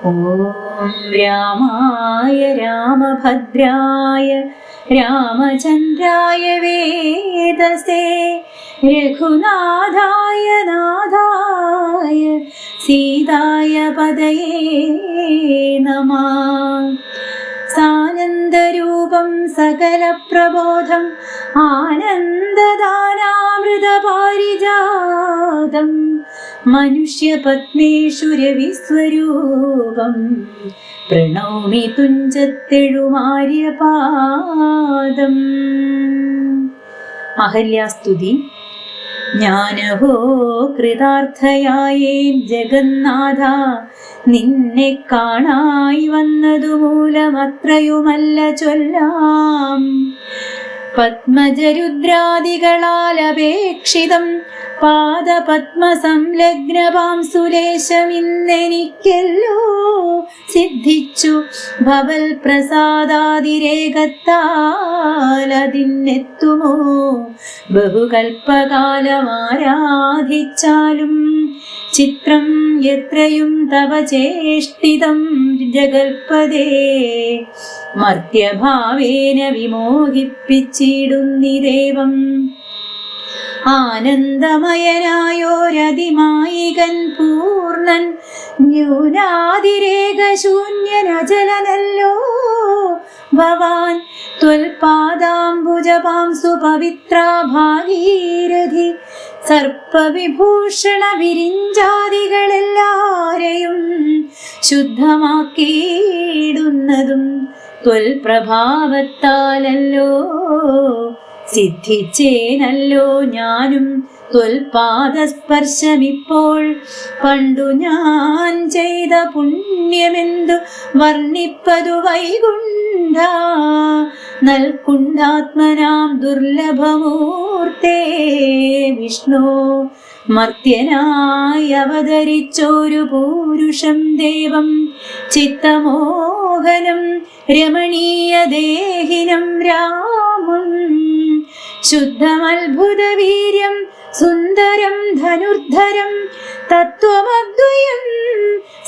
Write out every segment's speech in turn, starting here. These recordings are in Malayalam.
ഓം രാമായ രാമഭദ്രായ രാമചന്ദ്രായ വേദസേ രഘുനാഥായ നാഥായ സീതായ പദയേ നമഃ. സാനന്ദരൂപം സകലപ്രബോധം ആനന്ദദാനാമൃതപാരിജാതം മനുഷ്യപത്മേഷു രവിസ്വരൂപം പ്രണൗമി തുഞ്ചത്തെഴുമാര്യപാദം. അഹല്യാസ്തുതി. ജ്ഞാനഹോ കൃതാർത്ഥയായേ ജഗന്നാഥ, നിന്നെ കാണായി വന്നതു മൂലമത്രയുമല്ല ചൊല്ലാം. പത്മജരുദ്രാദികളാൽ അപേക്ഷിതം പാദപത്മസംലഗ്നപാംസുലേശമിന്നെനിക്കല്ലോ സിദ്ധിച്ചു ഭവൽ പ്രസാദാതിരേകത്താൽ. അതിനെത്തുമോ ബഹുകൽപ്പകാലമാരാധിച്ചാലും ചിത്രം എത്രയും തവ ചേഷ്ടിതം ജഗൽപദേ. മർത്യഭാവേന വിമോഹിപ്പിച്ചിടുന്നിദേവം. ആനന്ദമയനായോരതിമായികൻ പൂർണ്ണൻ ന്യൂനാതിരേകശൂന്യനചലനല്ലോ ഭവാൻ. ത്വൽപാദാംബുജപാംസു പവിത്രാ ഭാഗീരഥി, സർപ്പവിഭൂഷണ വിരിഞ്ചാദികളെല്ലാരെയും ശുദ്ധമാക്കിയിടുന്നതും ത്വൽപ്രഭാവത്താലല്ലോ. സിദ്ധിച്ചേനല്ലോ ഞാനും ത്വൽപാദസ്പർശമിപ്പോൾ. പണ്ടു ഞാൻ ചെയ്ത പുണ്യമെന്തു വർണ്ണിപ്പതു വൈകുണ്ഠ. നൽകുണ്ഠാത്മനാം ദുർലഭമൂർത്തേ വിഷ്ണു. മർത്യനായി അവതരിച്ചോരു പൂരുഷം ദേവം, ചിത്തമോഹനം രമണീയ ദേഹിനം രാമം. ശുദ്ധമത്ഭുതവീര്യം സുന്ദരം ധനുർധരം, തത്വമദ്വയം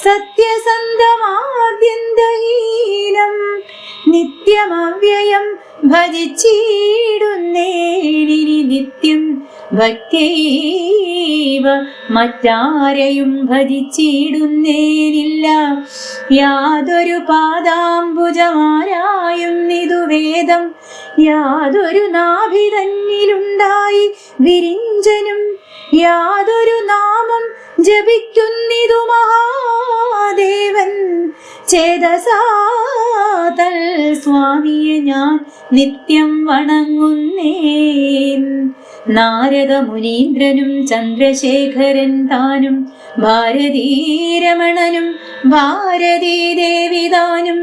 സത്യസന്ധമാദ്യന്തഹീനം. നിത്യമവ്യയം ഭജിച്ചിടുന്നേനിനി നിത്യം ഭക്തൈവ. മറ്റാരെയും ഭജിച്ചിടുന്നേനില്ല. യാതൊരു പാദാംബുജമാരായുന്നിതു വേദം, യാതൊരു നാഭിതന്നിലുണ്ടായി വിരിഞ്ചനും, യാതൊരു നാമം ജപിക്കുന്നിതു മഹാദേവൻ. ചേതസാതൽ സ്വാമിയെ ഞാൻ നിത്യം വണങ്ങുന്നേൻ. നാരദ മുനീന്ദ്രനും ചന്ദ്രശേഖരൻ താനും, ഭാരതീരമണനും ഭാരതീദേവിതാനും,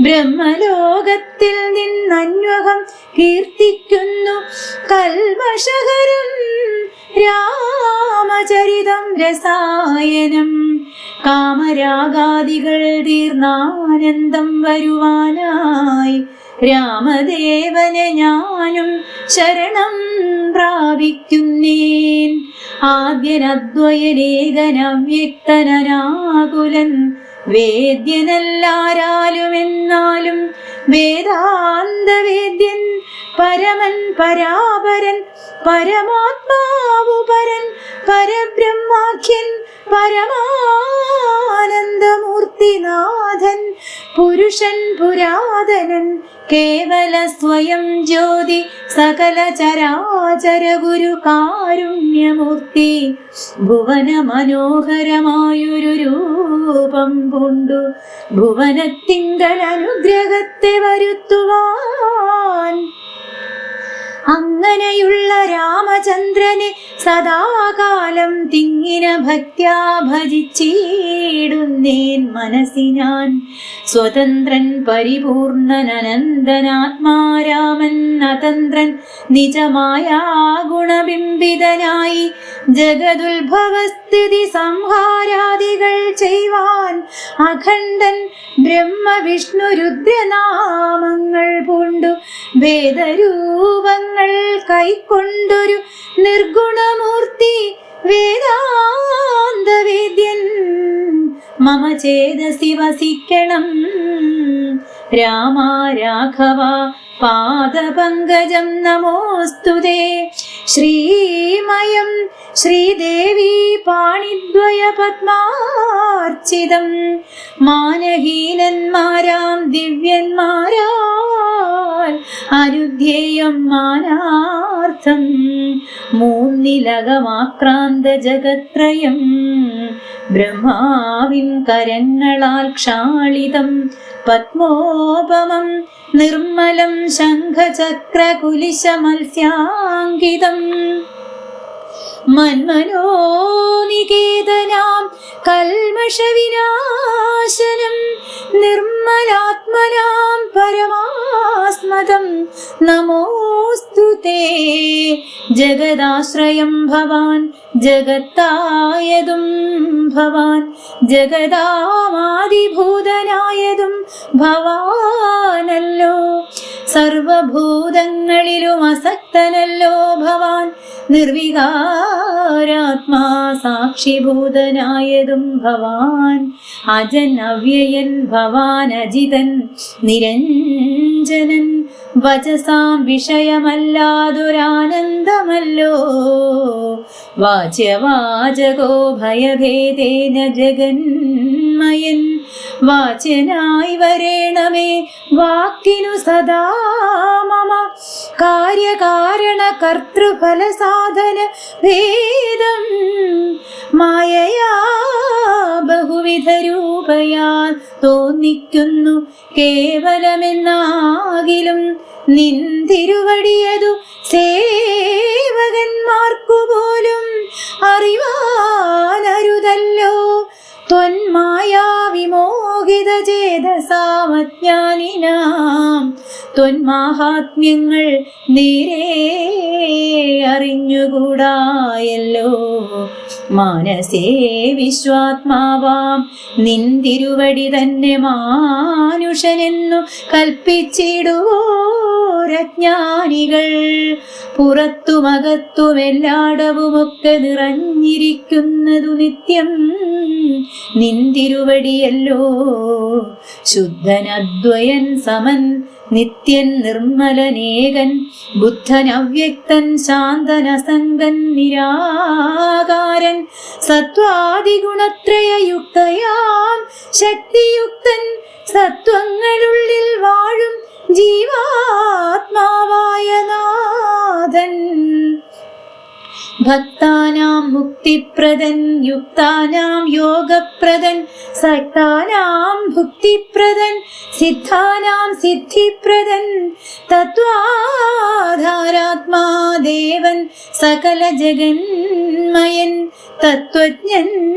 ബ്രഹ്മലോകത്തിൽ നിന്നന്വഹം കീർത്തിക്കുന്നു കൽമഷഹരം രാമചരിതം രസായനം. കാമരാഗാദികൾ തീർന്നാനന്ദം വരുവാനായി രാമദേവനെ ഞാനും ശരണം പ്രാപിക്കുന്നേൻ. ആദ്യനദ്വയനേകനവ്യക്തനാകുലൻ, വേദ്യനല്ലാരാലുമെന്നാലും വേദാന്തവേദ്യൻ. പരമൻ പരാപരൻ പരമാത്മാവു പരൻ, പരബ്രഹ്മാഖ്യൻ പരമാനന്ദമൂർത്തിനാഥൻ. പുരുഷൻ പുരാതനൻ കേവല സ്വയം ജ്യോതി, സകല ചരാചര ഗുരു കാരുണ്യമൂർത്തി. ഭുവന മനോഹരമായൊരു രൂപം പൂണ്ടു ഭുവനത്തിങ്കൽ അനുഗ്രഹത്തെ വരുത്തുവാൻ. അങ്ങനെയുള്ള രാമചന്ദ്രനെ സദാകാലം തിങ്ങിന ഭക്ത്യാ ഭജിച്ചിടുന്നേൻ മനസ്സിനാൻ. സ്വതന്ത്രൻ പരിപൂർണൻ അനന്തനാത്മാരാമൻ അതന്ത്രൻ നിജമായ ഗുണബിംബിതനായി ജഗതുത്ഭവസ്ഥിതി സംഹാരാദികൾ ചെയ്യുവാൻ അഖണ്ഡൻ ബ്രഹ്മവിഷ്ണു രുദ്രനാമങ്ങൾ പൂണ്ടു വേദരൂപങ്ങൾ കൈക്കൊണ്ടൊരു നിർഗുണമൂർത്തി വേദാന്തവേദ്യൻ മമ ചേതസി വസിക്കണം. രാമ രാഘവ പാദപങ്കജം നമോസ്തുതേ. ശ്രീമയം ശ്രീദേവി പാണിദ്വയ പത്മാർച്ചിതം. മാനഹീനന്മാരാം ദിവ്യന്മാരാൽ അനുധ്യേയം മാനാർത്ഥം. മൂന്നിലകമാക്രാന്ത ജഗത്രയം ബ്രഹ്മാവിൻ കരങ്ങളാൽ ക്ഷാളിതം. പത്മോപമം നിർമ്മലം ശംഖചക്രകുലിശമത്സ്യാങ്കിതം. മന്മനോനികേതനാം കൽമഷവിനാശനം. നിർമ്മലാത്മനാം പരമാസ്മദം നമോസ്തുതേ. ജഗദാശ്രയം ഭവാൻ ജഗത്തായതും ഭവാൻ. ജഗദാമാദിഭൂതനായതും ഭവാനല്ലോ. സർവഭൂതങ്ങളിലും അസക്തനല്ലോ ഭവാൻ. നിർവികാരാത്മാ സാക്ഷിഭൂതനായതും ഭവാൻ. അജൻ അവ്യയൻ ഭവാൻ. അജിതൻ നിരഞ്ജനൻ. വചസാം വിഷയമല്ലാതൊരാനന്ദമല്ലോ. വാച്യവാചകോ ഭയഭേദേന ജഗന്മയൻ. വാച്യനായി വരേണമേ വാക്കിനു സദാ മമ. കാര്യകാരണ കർത്തൃഫല സാധന ഭേദം. മായയാ ബഹുവിധ രൂപയാ തോന്നിക്കുന്നു കേവലമെന്നാകിലും. നിന്തിരുവടിയതു സേവകന്മാർക്കു പോലും അറിവാനരുതല്ലോ. ത്വന്മായാ വിമോഹിത ചേതസാമജ്ഞാനിനാം ത്വന്മാഹാത്മ്യങ്ങൾ നേരെ അറിഞ്ഞുകൂടായല്ലോ. മാനസേ വിശ്വാത്മാവാം നിന്തിരുവടി തന്നെ മാനുഷനെന്നു കൽപ്പിച്ചിടുവോരജ്ഞാനികൾ. പുറത്തുമകത്തുമെല്ലാടവുമൊക്കെ നിറഞ്ഞിരിക്കുന്നതു നിത്യം നിന്തിരുവടിയല്ലോ. ശുദ്ധനദ്വയൻ സമൻ നിത്യൻ നിർമ്മലനേകൻ. ബുദ്ധൻ അവ്യക്തൻ ശാന്തനസംഗൻ നിരാകാരൻ. സത്വാദിഗുണത്രയയുക്തയാം ശക്തിയുക്തൻ. സത്വങ്ങളുള്ളിൽ വാഴും ജീവാത്മാവായ നാഥൻ. ഭക്താനാം മുക്തിപ്രദൻ. യുക്താനാം യോഗപ്രദൻ. സക്താനാം ഭുക്തിപ്രദൻ. സിദ്ധാനാം സിദ്ധിപ്രദൻ. തത്വാധാരാത്മാ ദേവൻ. സകല ജഗന്മയൻ. തത്വജ്ഞൻ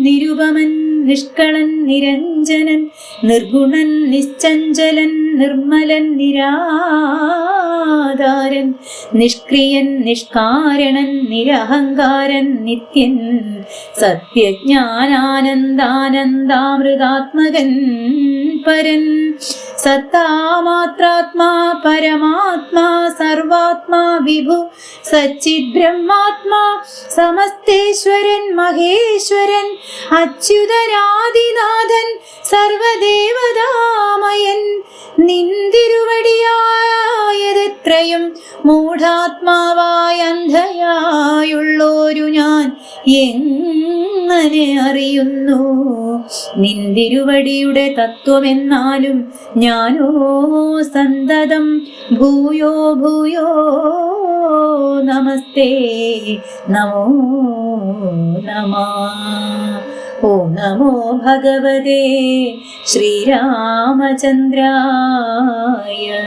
നിരുപമൻ. നിഷ്കളൻ നിരഞ്ജനൻ. നിർഗുണൻ നിശ്ചഞ്ചലൻ. നിർമ്മലൻ നിരാധാരൻ. നിഷ്ക്രിയൻ നിഷ്കാരണൻ. നിരഹങ്കാരൻ നിത്യൻ. സത്യജ്ഞാനാനന്ദാനന്ദാമൃതാത്മകൻ പരൻ. സത്താമാത്രാത്മാ പരമാത്മാ സർവാത്മാ വിഭു. സച്ചിത് ബ്രഹ്മാത്മാ സമസ്തേശ്വരൻ മഹേശ്വരൻ. അച്യുതനാദിനാഥൻ സർവദേവതാമയൻ. നിന്തിരുവടിയായതെത്രയും മൂഢാത്മാവായ അന്ധയായുള്ളോരു ഞാൻ എങ്ങനെ അറിയുന്നു. നിന്തിരുവടിയുടെ തത്വമെന്നാലും ഞാനോ സന്തതം ഭൂയോ ഭൂയോ നമസ്തേ നമോ നമഃ. ഓം നമോ ഭഗവതേ ശ്രീരാമചന്ദ്രായ.